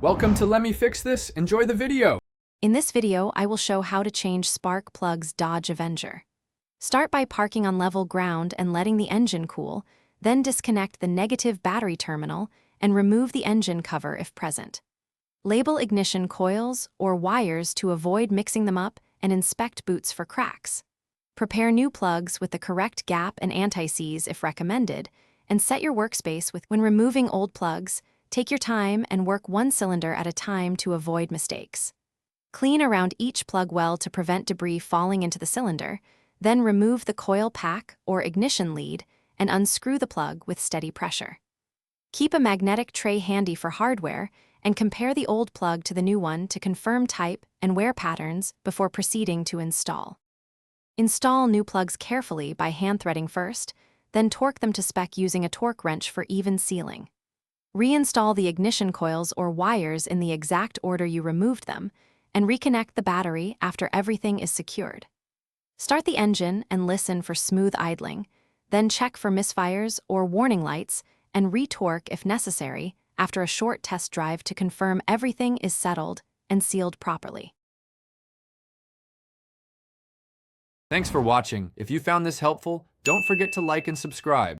Welcome to Let Me Fix This. Enjoy the video. In this video, I will show how to change spark plug's Dodge Avenger. Start by parking on level ground and letting the engine cool, then disconnect the negative battery terminal and remove the engine cover if present. Label ignition coils or wires to avoid mixing them up and inspect boots for cracks. Prepare new plugs with the correct gap and anti-seize if recommended, and set your workspace with when removing old plugs. Take your time and work one cylinder at a time to avoid mistakes. Clean around each plug well to prevent debris falling into the cylinder, then remove the coil pack or ignition lead and unscrew the plug with steady pressure. Keep a magnetic tray handy for hardware and compare the old plug to the new one to confirm type and wear patterns before proceeding to install. Install new plugs carefully by hand threading first, then torque them to spec using a torque wrench for even sealing. Reinstall the ignition coils or wires in the exact order you removed them, and reconnect the battery after everything is secured. Start the engine and listen for smooth idling, then check for misfires or warning lights and re-torque if necessary after a short test drive to confirm everything is settled and sealed properly. Thanks for watching. If you found this helpful, don't forget to like and subscribe.